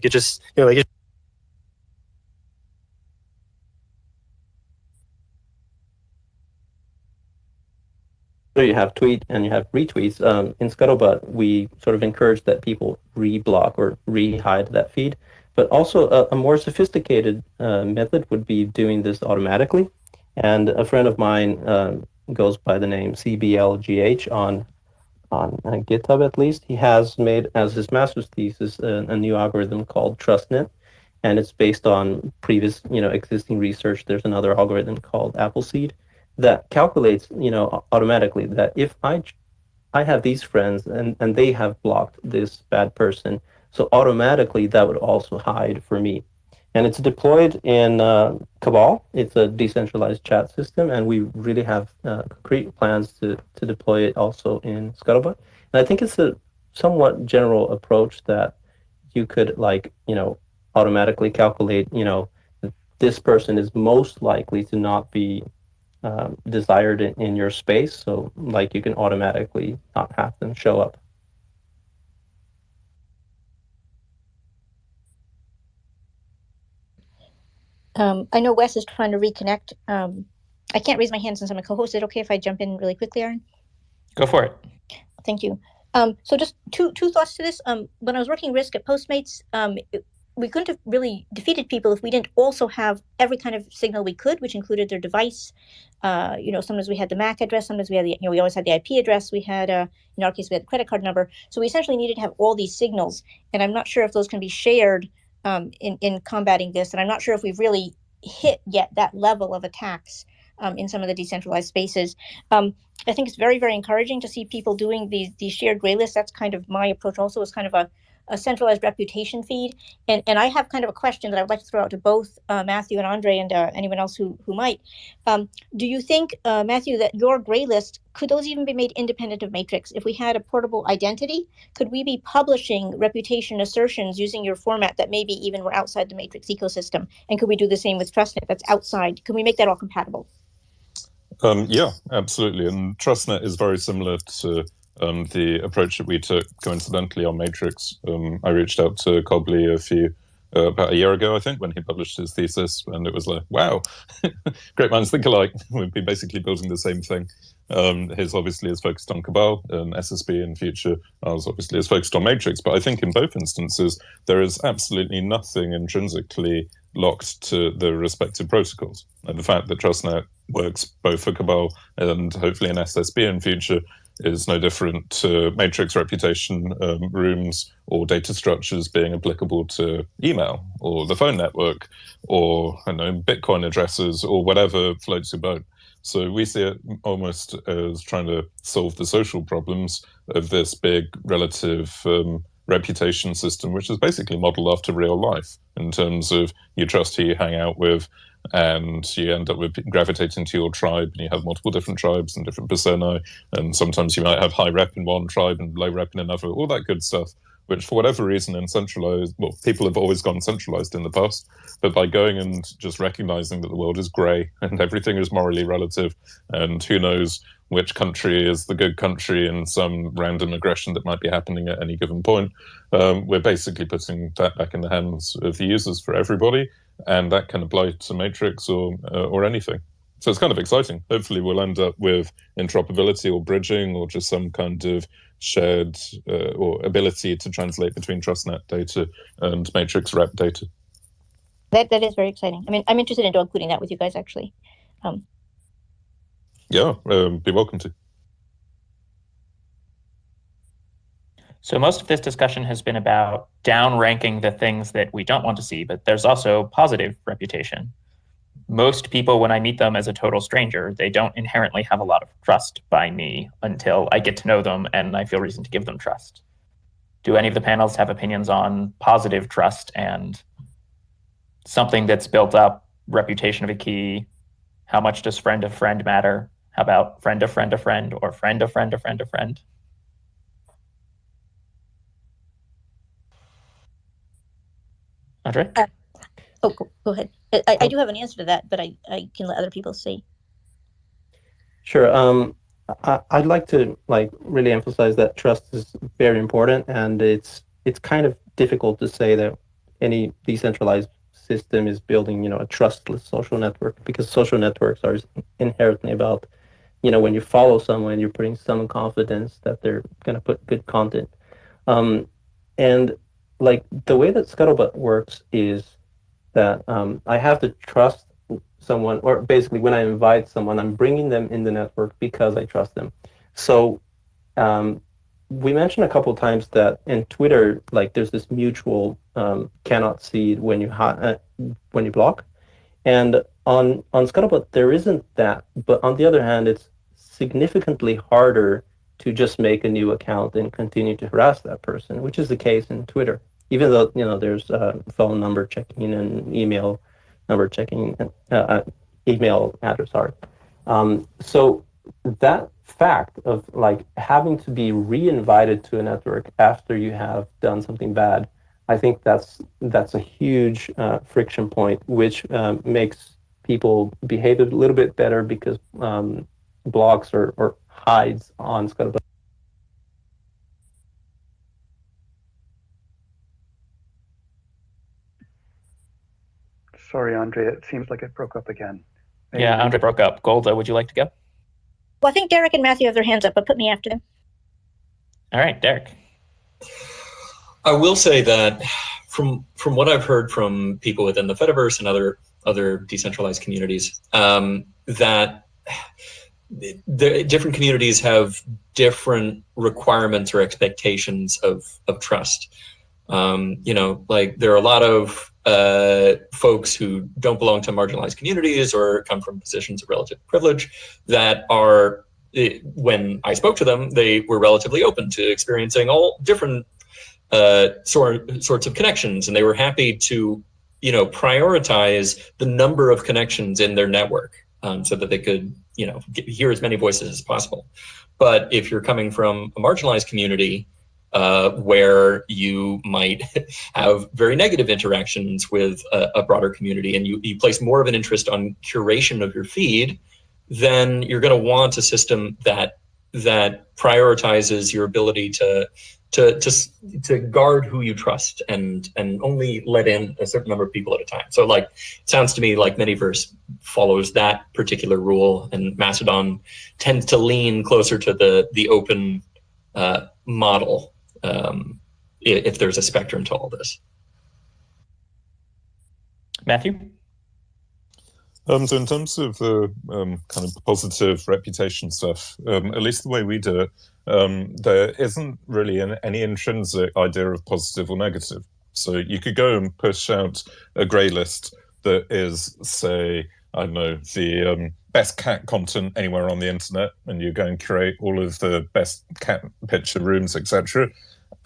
So you have tweet and you have retweets. In Scuttlebutt, we sort of encourage that people re-block or re-hide that feed. But also a more sophisticated method would be doing this automatically. And a friend of mine goes by the name CBLGH on GitHub, at least. He has made as his master's thesis a new algorithm called Trustnet, and it's based on previous existing research. There's another algorithm called Appleseed that calculates automatically that if I have these friends and they have blocked this bad person, so automatically that would also hide for me. And it's deployed in Cabal. It's a decentralized chat system, and we really have concrete plans to deploy it also in Scuttlebutt. And I think it's a somewhat general approach that you could automatically calculate, this person is most likely to not be desired in your space. So you can automatically not have them show up. I know Wes is trying to reconnect. I can't raise my hand since I'm a co-host. Is it okay if I jump in really quickly, Aaron? Go for it. Thank you. So just two thoughts to this. When I was working risk at Postmates, we couldn't have really defeated people if we didn't also have every kind of signal we could, which included their device. Sometimes we had the MAC address, sometimes we had we always had the IP address. We had, in our case, we had the credit card number. So we essentially needed to have all these signals. And I'm not sure if those can be shared in combating this. And I'm not sure if we've really hit yet that level of attacks in some of the decentralized spaces. I think it's very, very encouraging to see people doing these shared gray lists. That's kind of my approach also, is kind of a centralized reputation feed. And I have kind of a question that I would like to throw out to both Matthew and Andre and anyone else who might. Do you think, Matthew, that your gray list, could those even be made independent of Matrix? If we had a portable identity, could we be publishing reputation assertions using your format that maybe even were outside the Matrix ecosystem? And could we do the same with Trustnet that's outside? Can we make that all compatible? Yeah, absolutely. And Trustnet is very similar to the approach that we took coincidentally on Matrix. I reached out to Cobley about a year ago, I think, when he published his thesis, and it was like, wow, great minds think alike. We've been basically building the same thing. His obviously is focused on Cabal and SSB in future. Ours obviously is focused on Matrix, but I think in both instances, there is absolutely nothing intrinsically locked to the respective protocols. And the fact that Trustnet works both for Cabal and hopefully in SSB in future is no different to Matrix reputation rooms or data structures being applicable to email or the phone network or Bitcoin addresses or whatever floats your boat. So we see it almost as trying to solve the social problems of this big relative reputation system, which is basically modeled after real life in terms of you trust who you hang out with, and you end up with gravitating to your tribe, and you have multiple different tribes and different personae, and sometimes you might have high rep in one tribe and low rep in another, all that good stuff, which for whatever reason in centralized, well, people have always gone centralized in the past, but by going and just recognizing that the world is grey and everything is morally relative, and who knows which country is the good country in some random aggression that might be happening at any given point, we're basically putting that back in the hands of the users for everybody, and that can apply to Matrix or anything. So it's kind of exciting. Hopefully we'll end up with interoperability or bridging or just some kind of shared or ability to translate between Trustnet data and Matrix rep data. That is very exciting. I mean, I'm interested in dog fooding that with you guys, actually. Yeah, be welcome to. So most of this discussion has been about downranking the things that we don't want to see, but there's also positive reputation. Most people, when I meet them as a total stranger, they don't inherently have a lot of trust by me until I get to know them and I feel reason to give them trust. Do any of the panelists have opinions on positive trust and something that's built up, reputation of a key? How much does friend of friend matter? How about friend of friend of friend or friend of friend of friend of friend? Andre? Go ahead. I do have an answer to that, but I can let other people see. Sure. I'd like to really emphasize that trust is very important, and it's kind of difficult to say that any decentralized system is building a trustless social network, because social networks are inherently about when you follow someone, you're putting some confidence that they're going to put good content. And the way that Scuttlebutt works is that I have to trust someone, or basically when I invite someone, I'm bringing them in the network because I trust them. So we mentioned a couple of times that in Twitter, there's this mutual cannot see when you block, and on Scuttlebutt there isn't that. But on the other hand, it's significantly harder to just make a new account and continue to harass that person, which is the case in Twitter. Even though there's phone number checking and email number checking, email address. So that fact of having to be re-invited to a network after you have done something bad, I think that's a huge friction point, which makes people behave a little bit better, because blocks or hides on Scuttlebutt. Sorry, Andre, it seems like it broke up again. Yeah, Andre broke up. Golda, would you like to go? Well, I think Derek and Matthew have their hands up, but put me after them. All right, Derek. I will say that from what I've heard from people within the Fediverse and other decentralized communities, that the different communities have different requirements or expectations of trust. Like there are a lot of folks who don't belong to marginalized communities or come from positions of relative privilege that are, when I spoke to them, they were relatively open to experiencing all different sorts of connections, and they were happy to, prioritize the number of connections in their network, so that they could, hear as many voices as possible. But if you're coming from a marginalized community, where you might have very negative interactions with a broader community, and you place more of an interest on curation of your feed, then you're going to want a system that prioritizes your ability to guard who you trust and only let in a certain number of people at a time. So like, it sounds to me like Manyverse follows that particular rule, and Mastodon tends to lean closer to the open model, if there's a spectrum to all this. Matthew? So in terms of the kind of positive reputation stuff, at least the way we do it, there isn't really any intrinsic idea of positive or negative. So you could go and push out a grey list that is, say, I don't know, the best cat content anywhere on the internet, and you go and create all of the best cat picture rooms, etc.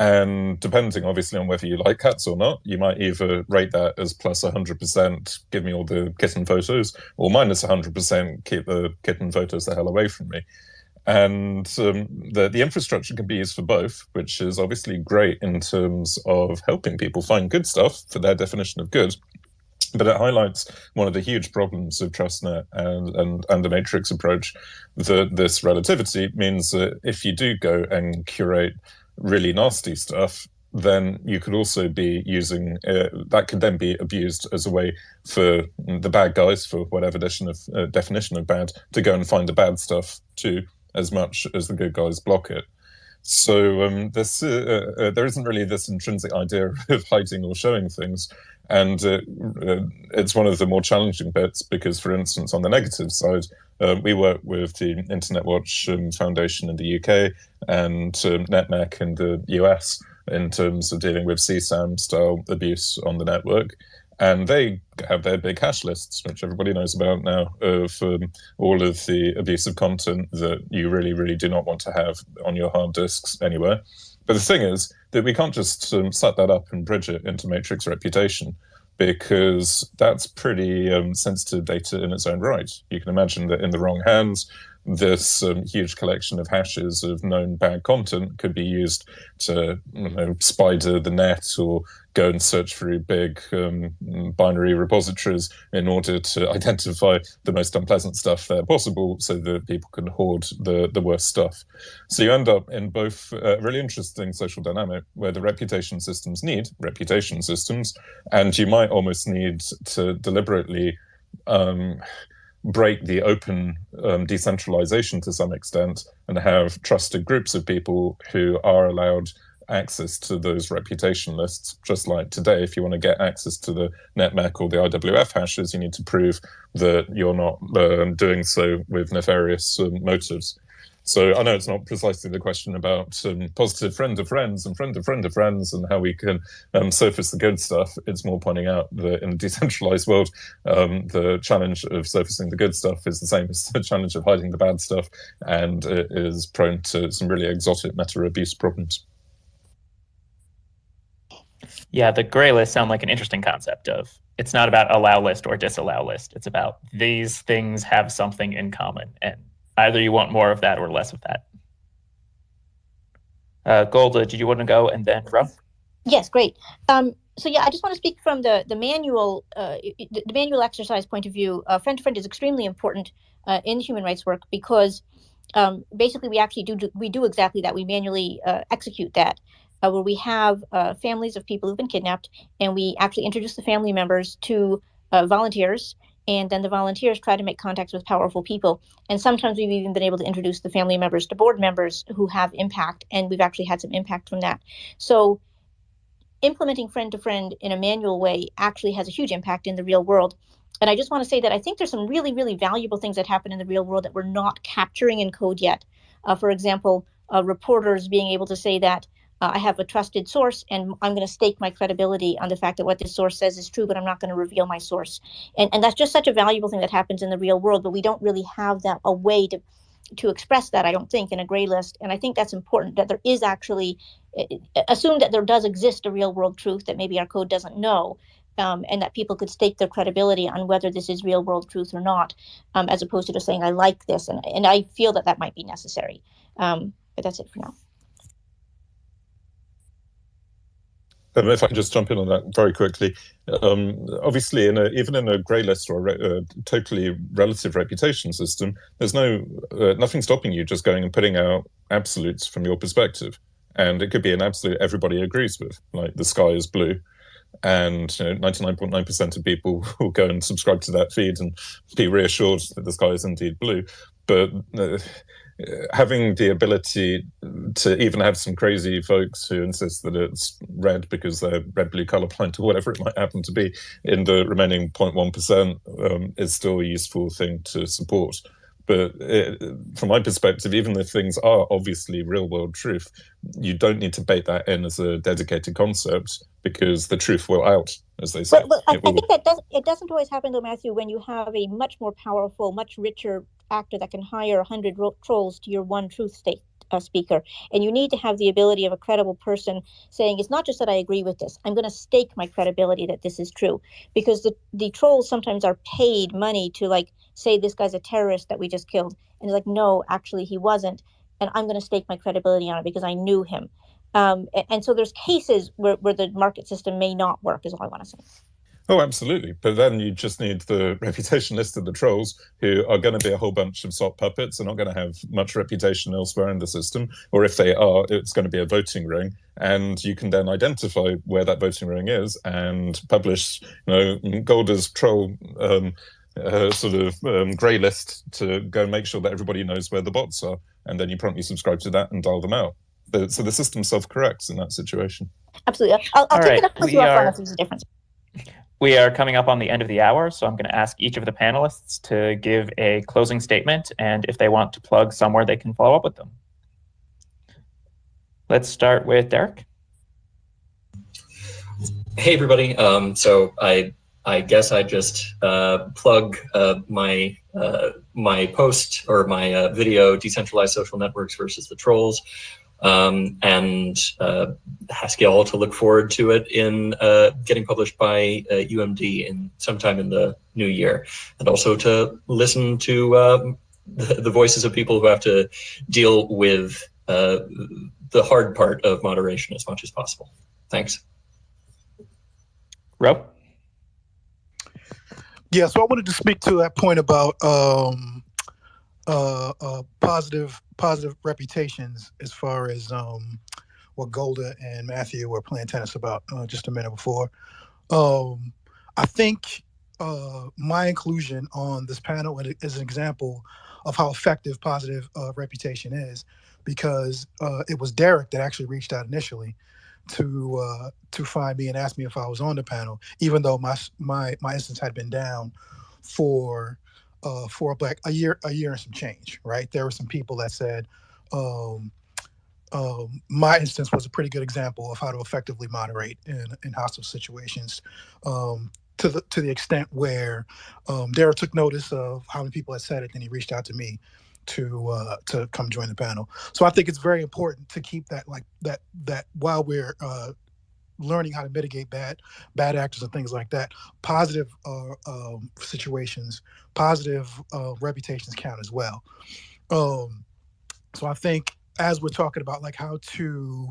And depending, obviously, on whether you like cats or not, you might either rate that as plus 100%, give me all the kitten photos, or minus 100%, keep the kitten photos the hell away from me. And the infrastructure can be used for both, which is obviously great in terms of helping people find good stuff for their definition of good. But it highlights one of the huge problems of Trustnet and the matrix approach, that this relativity means that if you do go and curate really nasty stuff, then you could also be using that could then be abused as a way for the bad guys, for whatever definition of bad, to go and find the bad stuff too, as much as the good guys block it. So there isn't really this intrinsic idea of hiding or showing things, and it's one of the more challenging bits because, for instance, on the negative side, we work with the Internet Watch Foundation in the UK and NetMech in the US in terms of dealing with CSAM-style abuse on the network. And they have their big hash lists, which everybody knows about now, of all of the abusive content that you really, really do not want to have on your hard disks anywhere. But the thing is that we can't just set that up and bridge it into Matrix reputation, because that's pretty sensitive data in its own right. You can imagine that in the wrong hands, this huge collection of hashes of known bad content could be used to spider the net or go and search through big binary repositories in order to identify the most unpleasant stuff there possible so that people can hoard the worst stuff. So you end up in both a really interesting social dynamic where the reputation systems need reputation systems, and you might almost need to deliberately break the open decentralization to some extent and have trusted groups of people who are allowed access to those reputation lists. Just like today, if you want to get access to the NetMech or the IWF hashes, you need to prove that you're not doing so with nefarious motives. So I know it's not precisely the question about positive friend of friends and friend of friend of friends and how we can surface the good stuff. It's more pointing out that in a decentralized world, the challenge of surfacing the good stuff is the same as the challenge of hiding the bad stuff, and it is prone to some really exotic meta abuse problems. Yeah, the gray list sound like an interesting concept of, it's not about allow list or disallow list. It's about these things have something in common, and either you want more of that or less of that. Golda, did you want to go, and then Rob? Yes, great. So yeah, I just want to speak from the manual exercise point of view. Friend to friend is extremely important in human rights work because basically we actually do exactly that. We manually execute that, where we have families of people who've been kidnapped, and we actually introduce the family members to volunteers. And then the volunteers try to make contacts with powerful people. And sometimes we've even been able to introduce the family members to board members who have impact. And we've actually had some impact from that. So implementing friend-to-friend in a manual way actually has a huge impact in the real world. And I just want to say that I think there's some really, really valuable things that happen in the real world that we're not capturing in code yet. For example, reporters being able to say that I have a trusted source and I'm going to stake my credibility on the fact that what this source says is true, but I'm not going to reveal my source. And that's just such a valuable thing that happens in the real world, but we don't really have that a way to express that, I don't think, in a gray list. And I think that's important, that there is actually, assume that there does exist a real world truth that maybe our code doesn't know, and that people could stake their credibility on whether this is real world truth or not, as opposed to just saying, I like this. And I feel that that might be necessary. But that's it for now. If I can just jump in on that very quickly, obviously, even in a grey list or a totally relative reputation system, there's nothing stopping you just going and putting out absolutes from your perspective, and it could be an absolute everybody agrees with, like the sky is blue, and 99.9% of people will go and subscribe to that feed and be reassured that the sky is indeed blue. But having the ability to even have some crazy folks who insist that it's red because they're red-blue colorblind or whatever it might happen to be in the remaining 0.1% is still a useful thing to support. But from my perspective, even if things are obviously real-world truth, you don't need to bake that in as a dedicated concept because the truth will out, as they say. But I think it doesn't always happen, though, Matthew, when you have a much more powerful, much richer actor that can hire 100 trolls to your one truth speaker. And you need to have the ability of a credible person saying, it's not just that I agree with this, I'm going to stake my credibility that this is true. Because the trolls sometimes are paid money to say this guy's a terrorist that we just killed. And it's like, no, actually he wasn't. And I'm going to stake my credibility on it because I knew him. And so there's cases where the market system may not work, is all I want to say. Oh, absolutely. But then you just need the reputation list of the trolls who are going to be a whole bunch of sock puppets and not going to have much reputation elsewhere in the system. Or if they are, it's going to be a voting ring. And you can then identify where that voting ring is and publish, Golda's troll grey list to go and make sure that everybody knows where the bots are. And then you promptly subscribe to that and dial them out. So the system self-corrects in that situation. Absolutely. I'll take it up with you offline if there's a difference. We are coming up on the end of the hour, so I'm going to ask each of the panelists to give a closing statement, and if they want to plug somewhere, they can follow up with them. Let's start with Derek. Hey, everybody. So I guess I just plug my post or my video, Decentralized Social Networks versus the Trolls, and ask you all to look forward to it in getting published by UMD sometime in the new year, and also to listen to the voices of people who have to deal with the hard part of moderation as much as possible. Thanks. Rob? Yeah, so I wanted to speak to that point about positive reputations as far as what Golda and Matthew were playing tennis about just a minute before. I think my inclusion on this panel is an example of how effective positive reputation is, because it was Derek that actually reached out initially to find me and ask me if I was on the panel, even though my instance had been down for a year and some change, right? There were some people that said my instance was a pretty good example of how to effectively moderate in hostile situations, to the extent where Derek took notice of how many people had said it, and he reached out to me to come join the panel. So I think it's very important to keep that that while we're learning how to mitigate bad actors and things like that, positive situations, positive reputations count as well. So I think as we're talking about how to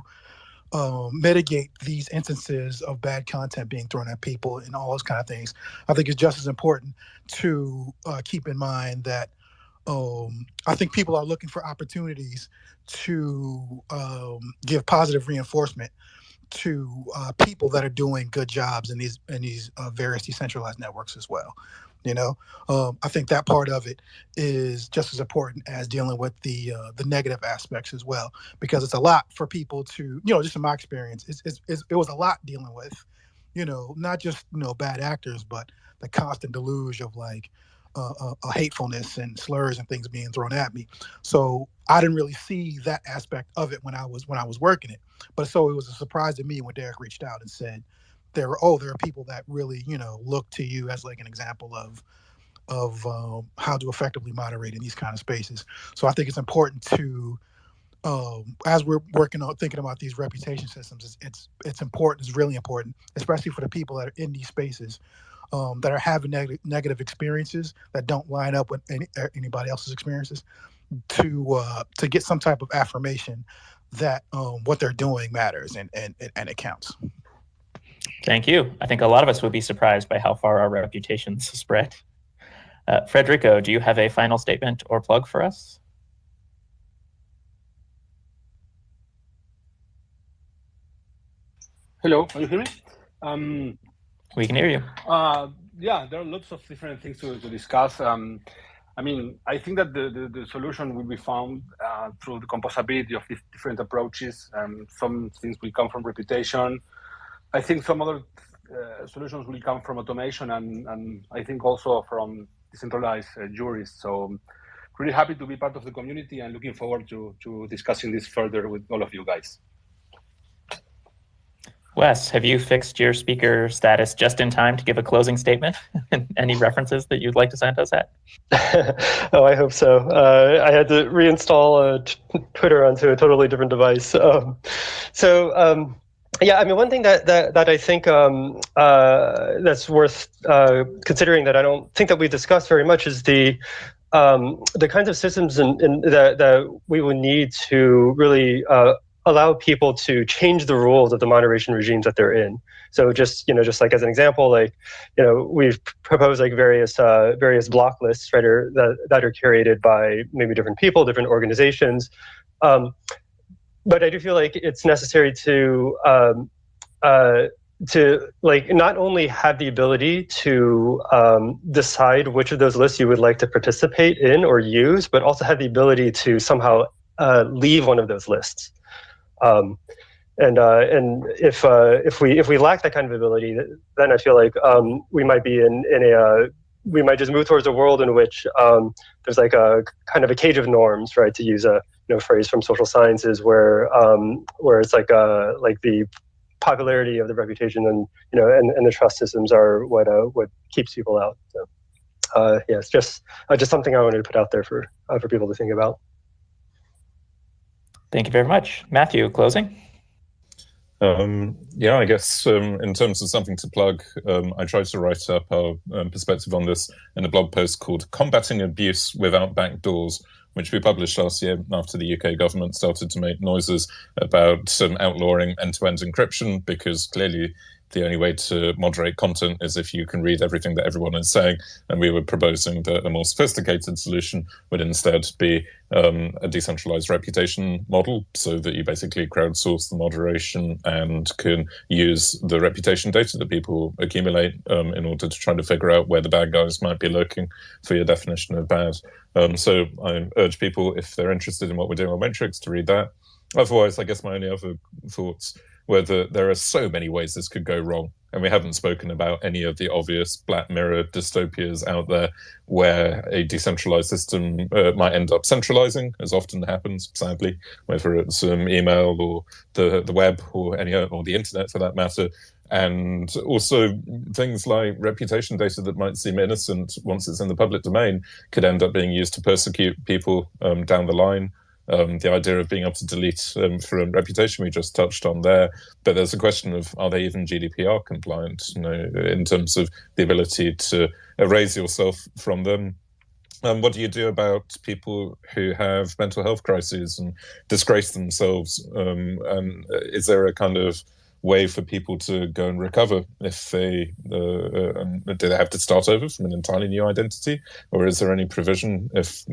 mitigate these instances of bad content being thrown at people and all those kind of things, I think it's just as important to keep in mind that I think people are looking for opportunities to give positive reinforcement to people that are doing good jobs in these various decentralized networks as well. I think that part of it is just as important as dealing with the negative aspects as well, because it's a lot for people to, just in my experience, it was a lot dealing with, not just, bad actors, but the constant deluge of like a hatefulness and slurs and things being thrown at me. So I didn't really see that aspect of it when I was working it. But so it was a surprise to me when Derek reached out and said there are people that really, look to you as like an example of how to effectively moderate in these kind of spaces. So I think it's important to, as we're thinking about these reputation systems, it's important. It's really important, especially for the people that are in these spaces, that are having negative experiences that don't line up with anybody else's experiences, to get some type of affirmation that what they're doing matters and it counts. Thank you. I think a lot of us would be surprised by how far our reputations spread. Federico, do you have a final statement or plug for us? Hello, can you hear me? We can hear you. Yeah, there are lots of different things to discuss. I think that the solution will be found through the composability of different approaches. Some things will come from reputation. I think some other solutions will come from automation, and I think also from decentralized juries. So really happy to be part of the community and looking forward to discussing this further with all of you guys. Wes, have you fixed your speaker status just in time to give a closing statement? Any references that you'd like to send us at? Oh, I hope so. I had to reinstall Twitter onto a totally different device. Yeah, one thing that I think that's worth considering that I don't think that we discussed very much is the kinds of systems that we would need to really allow people to change the rules of the moderation regimes that they're in. So just like as an example, we've proposed various block lists, right, that are curated by maybe different people, different organizations. But I do feel like it's necessary to not only have the ability to decide which of those lists you would like to participate in or use, but also have the ability to somehow leave one of those lists. And if we lack that kind of ability, then I feel like we might be we might just move towards a world in which there's like a kind of a cage of norms, right? To use a phrase from social sciences, where it's like the popularity of the reputation and the trust systems are what keeps people out. So yeah, it's just something I wanted to put out there for people to think about. Thank you very much. Matthew, closing? Yeah, I guess in terms of something to plug, I tried to write up our perspective on this in a blog post called Combating Abuse Without Backdoors, which we published last year after the UK government started to make noises about outlawing end-to-end encryption, because clearly the only way to moderate content is if you can read everything that everyone is saying. And we were proposing that a more sophisticated solution would instead be a decentralized reputation model, so that you basically crowdsource the moderation and can use the reputation data that people accumulate in order to try to figure out where the bad guys might be lurking for your definition of bad. So I urge people, if they're interested in what we're doing on Matrix, to read that. Otherwise, I guess my only other thoughts were that there are so many ways this could go wrong. And we haven't spoken about any of the obvious Black Mirror dystopias out there where a decentralized system might end up centralizing, as often happens, sadly, whether it's email or the web or the internet for that matter. And also things like reputation data that might seem innocent once it's in the public domain could end up being used to persecute people down the line. The idea of being able to delete from reputation we just touched on there, but there's a question of, are they even GDPR compliant, in terms of the ability to erase yourself from them? What do you do about people who have mental health crises and disgrace themselves? And is there a kind of way for people to go and recover if they do they have to start over from an entirely new identity, or is there any provision if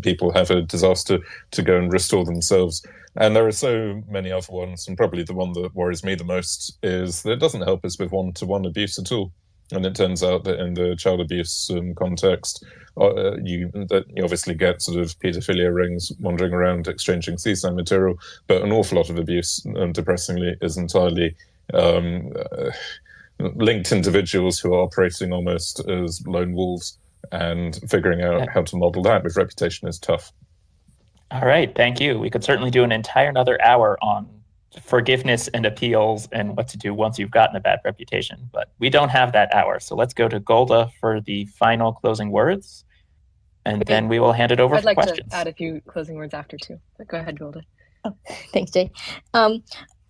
people have a disaster to go and restore themselves? And there are so many other ones, and probably the one that worries me the most is that it doesn't help us with one-to-one abuse at all. And it turns out that in the child abuse context, you obviously get sort of paedophilia rings wandering around exchanging CSAM material, but an awful lot of abuse, depressingly, is entirely linked individuals who are operating almost as lone wolves, and figuring out how to model that with reputation is tough. All right, thank you. We could certainly do an entire another hour on forgiveness and appeals and what to do once you've gotten a bad reputation, but we don't have that hour. So let's go to Golda for the final closing words, and then we will hand it over for questions. I'd like to add a few closing words after too, but go ahead, Golda. Oh, thanks, Jay.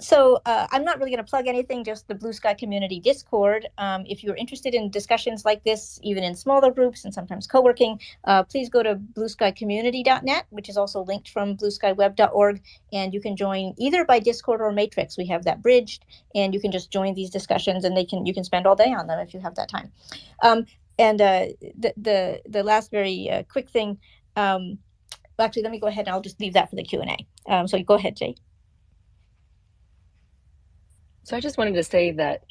So I'm not really going to plug anything, just the Bluesky community Discord. If you're interested in discussions like this, even in smaller groups and sometimes co-working, please go to blueskycommunity.net, which is also linked from blueskyweb.org. And you can join either by Discord or Matrix. We have that bridged, and you can just join these discussions, and you can spend all day on them if you have that time. The last very quick thing, actually, let me go ahead and I'll just leave that for the Q&A. So go ahead, Jay. So I just wanted to say that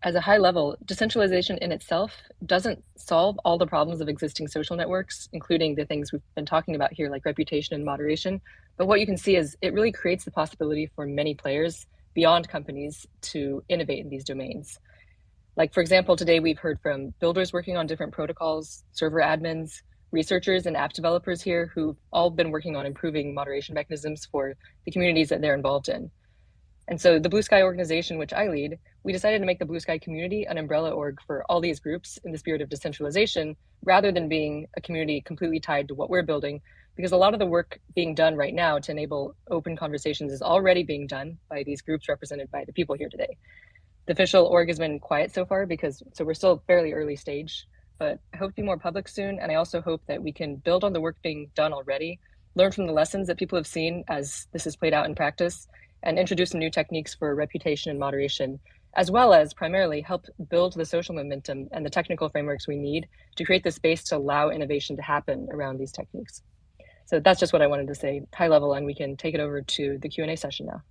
as a high level, decentralization in itself doesn't solve all the problems of existing social networks, including the things we've been talking about here, like reputation and moderation. But what you can see is it really creates the possibility for many players beyond companies to innovate in these domains. Like, for example, today we've heard from builders working on different protocols, server admins, researchers and app developers here who've all been working on improving moderation mechanisms for the communities that they're involved in. And so the Bluesky organization, which I lead, we decided to make the Bluesky community an umbrella org for all these groups in the spirit of decentralization, rather than being a community completely tied to what we're building, because a lot of the work being done right now to enable open conversations is already being done by these groups represented by the people here today. The official org has been quiet so far so we're still fairly early stage, but I hope to be more public soon. And I also hope that we can build on the work being done already, learn from the lessons that people have seen as this is played out in practice, and introduce some new techniques for reputation and moderation, as well as primarily help build the social momentum and the technical frameworks we need to create the space to allow innovation to happen around these techniques. So that's just what I wanted to say, high level, and we can take it over to the Q&A session now.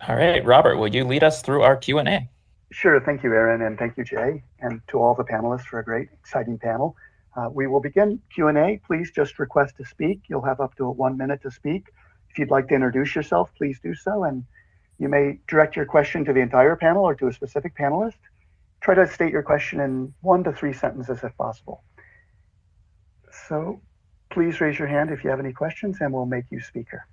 All right, Robert, will you lead us through our Q&A? Sure, thank you, Aaron, and thank you, Jay, and to all the panelists for a great, exciting panel. We will begin Q&A. Please just request to speak. You'll have up to 1 minute to speak. If you'd like to introduce yourself, please do so, and you may direct your question to the entire panel or to a specific panelist. Try to state your question in 1 to 3 sentences if possible. So please raise your hand if you have any questions, and we'll make you speaker.